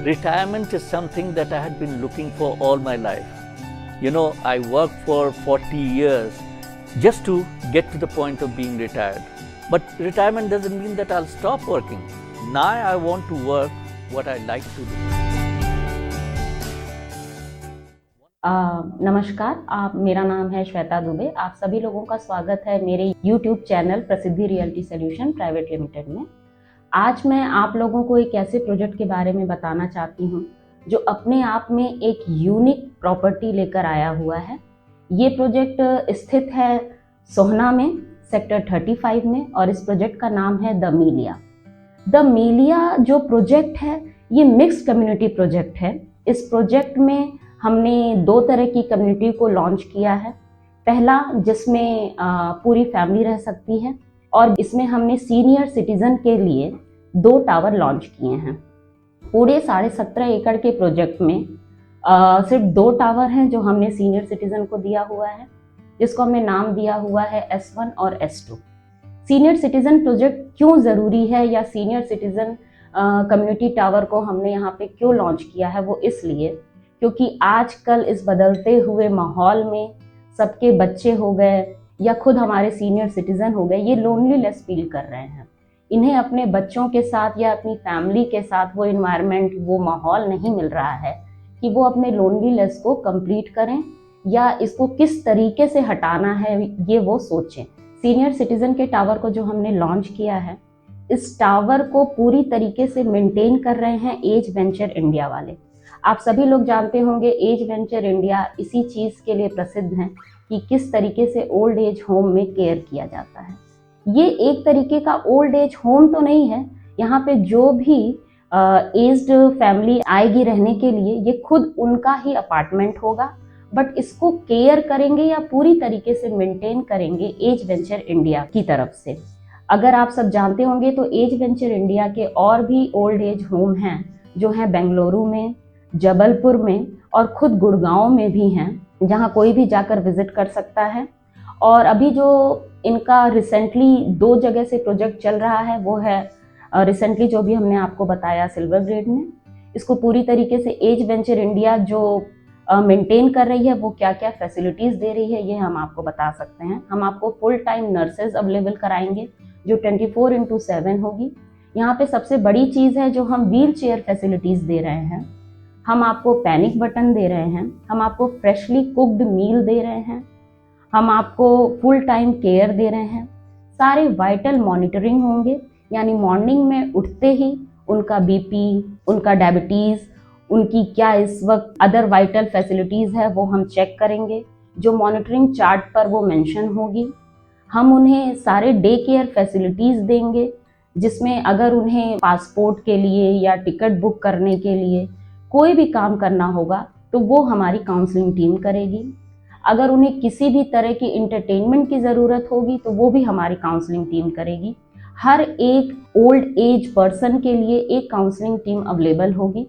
Retirement is something that I had been looking for all my life. I worked for 40 years just to get to the point of being retired. But retirement doesn't mean that I'll stop working. Now I want to work what I like to do. नमस्कार, मेरा नाम है श्वेता दुबे। आप सभी लोगों का स्वागत है मेरे YouTube चैनल प्रसिद्धि रियल्टी सॉल्यूशन प्राइवेट लिमिटेड में। आज मैं आप लोगों को एक ऐसे प्रोजेक्ट के बारे में बताना चाहती हूँ जो अपने आप में एक यूनिक प्रॉपर्टी लेकर आया हुआ है। ये प्रोजेक्ट स्थित है सोहना में, सेक्टर 35 में, और इस प्रोजेक्ट का नाम है द मीलिया। द मीलिया जो प्रोजेक्ट है ये मिक्स्ड कम्युनिटी प्रोजेक्ट है। इस प्रोजेक्ट में हमने दो तरह की कम्युनिटी को लॉन्च किया है। पहला जिसमें पूरी फैमिली रह सकती है, और इसमें हमने सीनियर सिटीजन के लिए 2 टावर लॉन्च किए हैं। पूरे 17.5 एकड़ के प्रोजेक्ट में सिर्फ 2 टावर हैं जो हमने सीनियर सिटीजन को दिया हुआ है, जिसको हमने नाम दिया हुआ है S1 और S2। सीनियर सिटीजन प्रोजेक्ट क्यों ज़रूरी है, या सीनियर सिटीजन कम्युनिटी टावर को हमने यहाँ पे क्यों लॉन्च किया है, वो इसलिए क्योंकि आजकल इस बदलते हुए माहौल में सबके बच्चे हो गए या खुद हमारे सीनियर सिटीजन हो गए, ये लोनलीनेस फील कर रहे हैं। इन्हें अपने बच्चों के साथ या अपनी फैमिली के साथ वो इन्वायरमेंट, वो माहौल नहीं मिल रहा है कि वो अपने लोनलीनेस को कंप्लीट करें या इसको किस तरीके से हटाना है, ये वो सोचें। सीनियर सिटीजन के टावर को जो हमने लॉन्च किया है, इस टावर को पूरी तरीके से मेंटेन कर रहे हैं एज वेंचर इंडिया वाले। आप सभी लोग जानते होंगे एज वेंचर इंडिया इसी चीज़ के लिए प्रसिद्ध हैं कि किस तरीके से ओल्ड एज होम में केयर किया जाता है। ये एक तरीके का ओल्ड एज होम तो नहीं है। यहाँ पे जो भी एज्ड फैमिली आएगी रहने के लिए, ये खुद उनका ही अपार्टमेंट होगा, बट इसको केयर करेंगे या पूरी तरीके से मेंटेन करेंगे एज वेंचर इंडिया की तरफ से। अगर आप सब जानते होंगे तो एज वेंचर इंडिया के और भी ओल्ड एज होम हैं जो हैं बेंगलुरु में, जबलपुर में और खुद गुड़गांव में भी हैं, जहां कोई भी जाकर विजिट कर सकता है। और अभी जो इनका रिसेंटली 2 जगह से प्रोजेक्ट चल रहा है वो है रिसेंटली जो भी हमने आपको बताया सिल्वर ग्रेड में। इसको पूरी तरीके से एज वेंचर इंडिया जो मेंटेन कर रही है, वो क्या क्या फैसिलिटीज़ दे रही है, ये हम आपको बता सकते हैं। हम आपको फुल टाइम नर्सेज अवेलेबल कराएंगे जो 24/7 होगी। यहाँ पे सबसे बड़ी चीज़ है जो हम व्हील चेयर फैसिलिटीज़ दे रहे हैं। हम आपको पैनिक बटन दे रहे हैं, हम आपको फ्रेशली कुक्ड मील दे रहे हैं, हम आपको फुल टाइम केयर दे रहे हैं। सारे वाइटल मॉनिटरिंग होंगे, यानी मॉर्निंग में उठते ही उनका बीपी, उनका डायबिटीज़, उनकी क्या इस वक्त अदर वाइटल फैसिलिटीज़ है वो हम चेक करेंगे, जो मॉनिटरिंग चार्ट पर वो मेंशन होगी। हम उन्हें सारे डे केयर फैसिलिटीज़ देंगे, जिसमें अगर उन्हें पासपोर्ट के लिए या टिकट बुक करने के लिए कोई भी काम करना होगा तो वो हमारी काउंसलिंग टीम करेगी। अगर उन्हें किसी भी तरह की इंटरटेनमेंट की ज़रूरत होगी तो वो भी हमारी काउंसलिंग टीम करेगी। हर एक ओल्ड एज पर्सन के लिए एक काउंसलिंग टीम अवेलेबल होगी।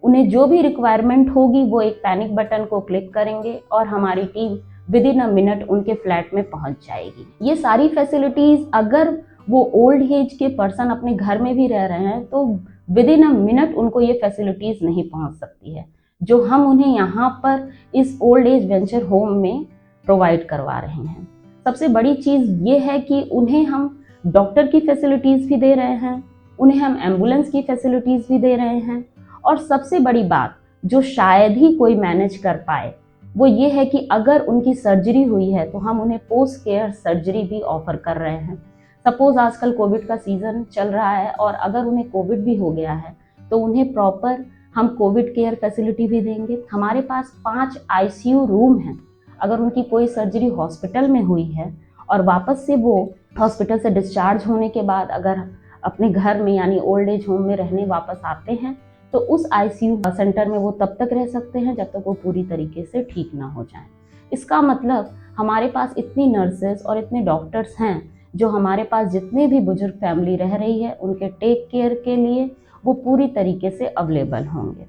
उन्हें जो भी रिक्वायरमेंट होगी वो एक पैनिक बटन को क्लिक करेंगे और हमारी टीम विदिन अ मिनट उनके फ्लैट में पहुंच जाएगी। ये सारी फैसिलिटीज़ अगर वो ओल्ड एज के पर्सन अपने घर में भी रह रहे हैं तो विदिन अ मिनट उनको ये फैसिलिटीज़ नहीं पहुंच सकती है, जो हम उन्हें यहाँ पर इस ओल्ड एज वेंचर होम में प्रोवाइड करवा रहे हैं। सबसे बड़ी चीज़ ये है कि उन्हें हम डॉक्टर की फैसिलिटीज़ भी दे रहे हैं, उन्हें हम एम्बुलेंस की फैसिलिटीज़ भी दे रहे हैं, और सबसे बड़ी बात जो शायद ही कोई मैनेज कर पाए वो ये है कि अगर उनकी सर्जरी हुई है तो हम उन्हें पोस्ट केयर सर्जरी भी ऑफर कर रहे हैं। सपोज आजकल कोविड का सीज़न चल रहा है और अगर उन्हें कोविड भी हो गया है तो उन्हें प्रॉपर हम कोविड केयर फैसिलिटी भी देंगे। हमारे पास 5 ICU रूम हैं। अगर उनकी कोई सर्जरी हॉस्पिटल में हुई है और वापस से वो हॉस्पिटल से डिस्चार्ज होने के बाद अगर अपने घर में यानी ओल्ड एज होम में रहने वापस आते हैं तो उस ICU सेंटर में वो तब तक रह सकते हैं जब तक वो पूरी तरीके से ठीक ना हो जाए। इसका मतलब हमारे पास इतनी नर्सेज और इतने डॉक्टर्स हैं जो हमारे पास जितने भी बुजुर्ग फैमिली रह रही है उनके टेक केयर के लिए वो पूरी तरीके से अवेलेबल होंगे।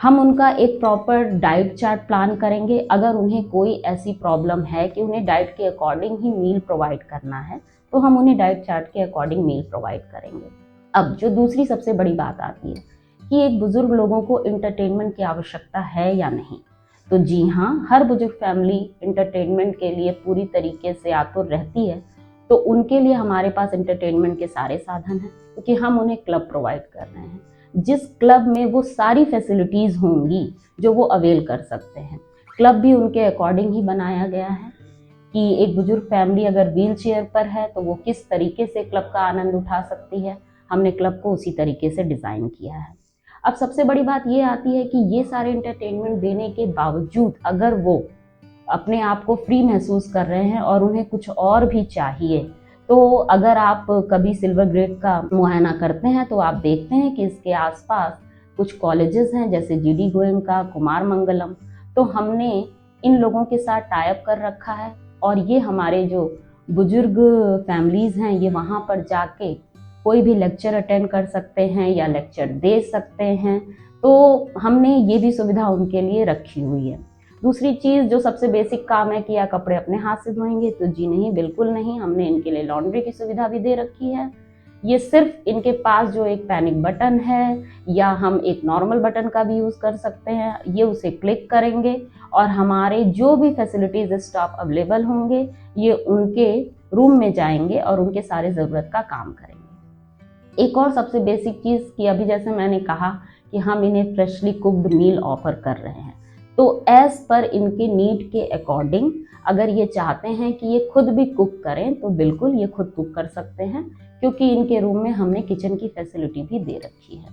हम उनका एक प्रॉपर डाइट चार्ट प्लान करेंगे। अगर उन्हें कोई ऐसी प्रॉब्लम है कि उन्हें डाइट के अकॉर्डिंग ही मील प्रोवाइड करना है तो हम उन्हें डाइट चार्ट के अकॉर्डिंग मील प्रोवाइड करेंगे। अब जो दूसरी सबसे बड़ी बात आती है कि एक बुजुर्ग लोगों को इंटरटेनमेंट की आवश्यकता है या नहीं। तो जी हाँ, हर बुजुर्ग फैमिली इंटरटेनमेंट के लिए पूरी तरीके से आतुर रहती है। तो उनके लिए हमारे पास इंटरटेनमेंट के सारे साधन हैं, क्योंकि हम उन्हें क्लब प्रोवाइड कर रहे हैं, जिस क्लब में वो सारी फैसिलिटीज़ होंगी जो वो अवेल कर सकते हैं। क्लब भी उनके अकॉर्डिंग ही बनाया गया है कि एक बुजुर्ग फैमिली अगर व्हील चेयर पर है तो वो किस तरीके से क्लब का आनंद उठा सकती है। हमने क्लब को उसी तरीके से डिज़ाइन किया है। अब सबसे बड़ी बात ये आती है कि ये सारे इंटरटेनमेंट देने के बावजूद अगर वो अपने आप को फ्री महसूस कर रहे हैं और उन्हें कुछ और भी चाहिए, तो अगर आप कभी सिल्वर ग्रेड का मुआयना करते हैं तो आप देखते हैं कि इसके आसपास कुछ कॉलेजेस हैं, जैसे GD गोयनका, कुमार मंगलम। तो हमने इन लोगों के साथ टाई अप कर रखा है और ये हमारे जो बुजुर्ग फैमिलीज़ हैं ये वहाँ पर जाके कोई भी लेक्चर अटेंड कर सकते हैं या लेक्चर दे सकते हैं। तो हमने ये भी सुविधा उनके लिए रखी हुई है। दूसरी चीज़ जो सबसे बेसिक काम है कि या कपड़े अपने हाथ से धोएंगे, तो जी नहीं, बिल्कुल नहीं। हमने इनके लिए लॉन्ड्री की सुविधा भी दे रखी है। ये सिर्फ इनके पास जो एक पैनिक बटन है या हम एक नॉर्मल बटन का भी यूज़ कर सकते हैं, ये उसे क्लिक करेंगे और हमारे जो भी फैसिलिटीज़ स्टाफ अवेलेबल होंगे ये उनके रूम में जाएंगे और उनके सारे ज़रूरत का काम करेंगे। एक और सबसे बेसिक चीज़ कि अभी जैसे मैंने कहा कि हम इन्हें फ्रेशली कुक्ड मील ऑफर कर रहे हैं। तो एज़ पर इनके नीड के अकॉर्डिंग अगर ये चाहते हैं कि ये खुद भी कुक करें तो बिल्कुल ये खुद कुक कर सकते हैं, क्योंकि इनके रूम में हमने किचन की फैसिलिटी भी दे रखी है।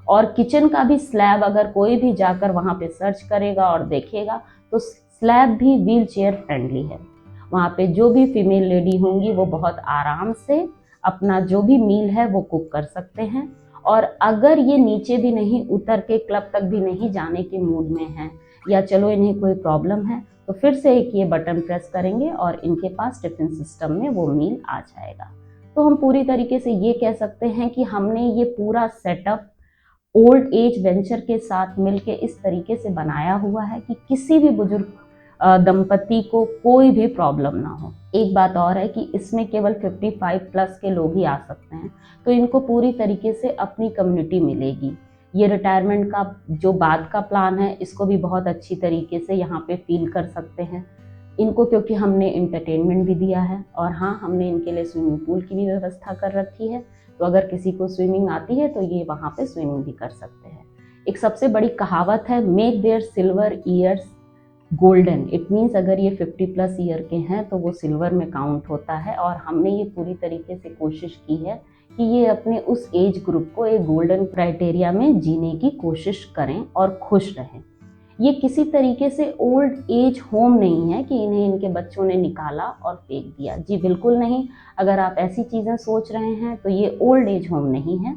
और किचन का भी स्लैब अगर कोई भी जाकर वहाँ पे सर्च करेगा और देखेगा तो स्लैब भी व्हील चेयर फ्रेंडली है। वहाँ पे जो भी फीमेल लेडी होंगी वो बहुत आराम से अपना जो भी मील है वो कुक कर सकते हैं। और अगर ये नीचे भी नहीं उतर के क्लब तक भी नहीं जाने के मूड में हैं या चलो इन्हें कोई प्रॉब्लम है, तो फिर से एक ये बटन प्रेस करेंगे और इनके पास टिफिन सिस्टम में वो मील आ जाएगा। तो हम पूरी तरीके से ये कह सकते हैं कि हमने ये पूरा सेटअप ओल्ड एज वेंचर के साथ मिलके इस तरीके से बनाया हुआ है कि किसी भी बुजुर्ग दंपति को कोई भी प्रॉब्लम ना हो। एक बात और है कि इसमें केवल 55 प्लस के लोग ही आ सकते हैं, तो इनको पूरी तरीके से अपनी कम्युनिटी मिलेगी। ये रिटायरमेंट का जो बाद का प्लान है इसको भी बहुत अच्छी तरीके से यहाँ पे फील कर सकते हैं इनको, क्योंकि हमने इंटरटेनमेंट भी दिया है और हाँ, हमने इनके लिए स्विमिंग पूल की भी व्यवस्था कर रखी है। तो अगर किसी को स्विमिंग आती है तो ये वहाँ पे स्विमिंग भी कर सकते हैं। एक सबसे बड़ी कहावत है, make their silver years golden. It means अगर ये 50 प्लस ईयर के हैं तो वो सिल्वर में काउंट होता है। और हमने ये पूरी तरीके से कोशिश की है कि ये अपने उस एज ग्रुप को एक गोल्डन क्राइटेरिया में जीने की कोशिश करें और खुश रहें। ये किसी तरीके से ओल्ड एज होम नहीं है कि इन्हें इनके बच्चों ने निकाला और फेंक दिया। जी बिल्कुल नहीं। अगर आप ऐसी चीज़ें सोच रहे हैं तो ये ओल्ड एज होम नहीं है।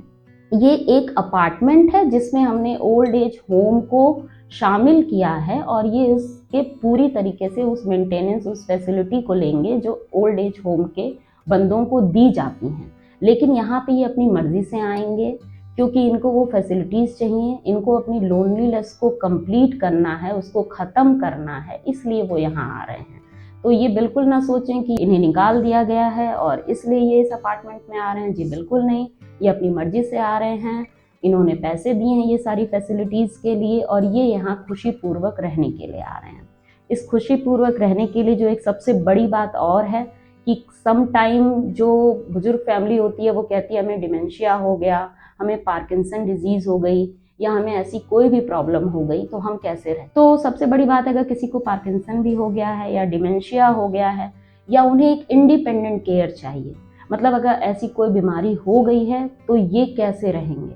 ये एक अपार्टमेंट है जिसमें हमने ओल्ड एज होम को शामिल किया है और ये उसके पूरी तरीके से उस मेंटेनेंस, उस फैसिलिटी को लेंगे जो ओल्ड एज होम के बंदों को दी जाती हैं। लेकिन यहाँ पे ये अपनी मर्जी से आएंगे क्योंकि इनको वो फैसिलिटीज़ चाहिए, इनको अपनी लोनलीनेस को कंप्लीट करना है, उसको ख़त्म करना है, इसलिए वो यहाँ आ रहे हैं। तो ये बिल्कुल ना सोचें कि इन्हें निकाल दिया गया है और इसलिए ये इस अपार्टमेंट में आ रहे हैं। जी बिल्कुल नहीं, ये अपनी मर्जी से आ रहे हैं। इन्होंने पैसे दिए हैं ये सारी फैसिलिटीज़ के लिए और ये यहाँ खुशीपूर्वक रहने के लिए आ रहे हैं। इस खुशीपूर्वक रहने के लिए जो एक सबसे बड़ी बात और है कि सम टाइम जो बुजुर्ग फैमिली होती है वो कहती है हमें डिमेंशिया हो गया, हमें पार्किंसन डिजीज़ हो गई या हमें ऐसी कोई भी प्रॉब्लम हो गई तो हम कैसे रहें। तो सबसे बड़ी बात है, अगर किसी को पार्किंसन भी हो गया है या डिमेंशिया हो गया है या उन्हें एक इंडिपेंडेंट केयर चाहिए, मतलब अगर ऐसी कोई बीमारी हो गई है तो ये कैसे रहेंगे,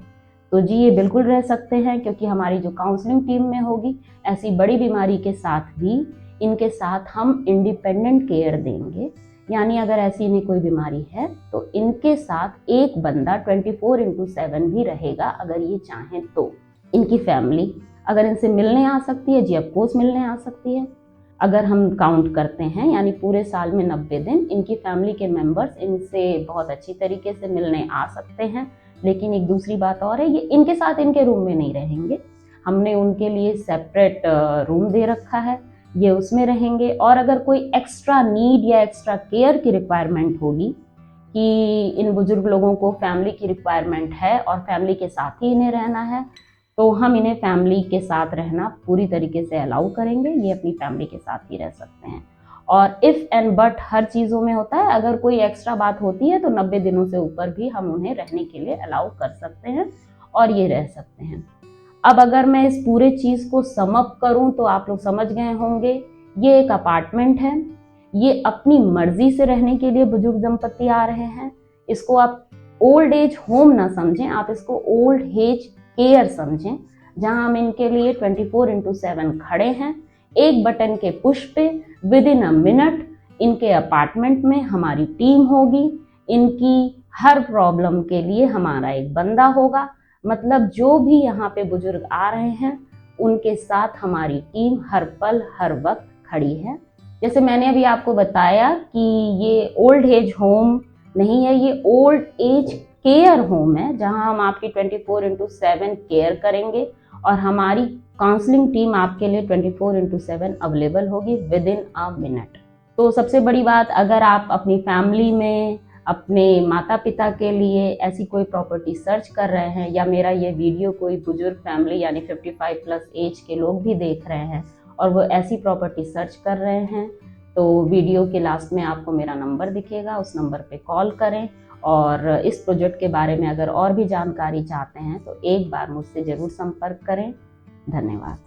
तो जी ये बिल्कुल रह सकते हैं, क्योंकि हमारी जो काउंसलिंग टीम में होगी ऐसी बड़ी बीमारी के साथ भी इनके साथ हम इंडिपेंडेंट केयर देंगे। यानी अगर ऐसी इन्हें कोई बीमारी है तो इनके साथ एक बंदा 24/7 भी रहेगा अगर ये चाहें तो। इनकी फैमिली अगर इनसे मिलने आ सकती है, जी ऑफकोर्स मिलने आ सकती है। अगर हम काउंट करते हैं यानी पूरे साल में 90 दिन इनकी फैमिली के मेंबर्स इनसे बहुत अच्छी तरीके से मिलने आ सकते हैं। लेकिन एक दूसरी बात और है, ये इनके साथ इनके रूम में नहीं रहेंगे। हमने उनके लिए सेपरेट रूम दे रखा है, ये उसमें रहेंगे। और अगर कोई एक्स्ट्रा नीड या एक्स्ट्रा केयर की रिक्वायरमेंट होगी कि इन बुजुर्ग लोगों को फैमिली की रिक्वायरमेंट है और फैमिली के साथ ही इन्हें रहना है, तो हम इन्हें फैमिली के साथ रहना पूरी तरीके से अलाउ करेंगे। ये अपनी फैमिली के साथ ही रह सकते हैं। और इफ़ एंड बट हर चीज़ों में होता है, अगर कोई एक्स्ट्रा बात होती है तो 90 दिनों से ऊपर भी हम उन्हें रहने के लिए अलाउ कर सकते हैं और ये रह सकते हैं। अब अगर मैं इस पूरे चीज़ को सम अप करूं तो आप लोग समझ गए होंगे, ये एक अपार्टमेंट है, ये अपनी मर्जी से रहने के लिए बुजुर्ग दंपति आ रहे हैं। इसको आप ओल्ड एज होम ना समझें, आप इसको ओल्ड एज केयर समझें, जहां हम इनके लिए 24/7 खड़े हैं। एक बटन के पुश पे विद इन अ मिनट इनके अपार्टमेंट में हमारी टीम होगी। इनकी हर प्रॉब्लम के लिए हमारा एक बंदा होगा। मतलब जो भी यहाँ पे बुजुर्ग आ रहे हैं उनके साथ हमारी टीम हर पल हर वक्त खड़ी है। जैसे मैंने अभी आपको बताया कि ये ओल्ड एज होम नहीं है, ये ओल्ड एज केयर होम है, जहां हम आपकी 24/7 केयर करेंगे और हमारी काउंसलिंग टीम आपके लिए 24/7 अवेलेबल होगी विद इन अ मिनट। तो सबसे बड़ी बात, अगर आप अपनी फैमिली में अपने माता पिता के लिए ऐसी कोई प्रॉपर्टी सर्च कर रहे हैं, या मेरा ये वीडियो कोई बुजुर्ग फैमिली यानी 55+ एज के लोग भी देख रहे हैं और वो ऐसी प्रॉपर्टी सर्च कर रहे हैं, तो वीडियो के लास्ट में आपको मेरा नंबर दिखेगा, उस नंबर पे कॉल करें। और इस प्रोजेक्ट के बारे में अगर और भी जानकारी चाहते हैं तो एक बार मुझसे ज़रूर संपर्क करें। धन्यवाद।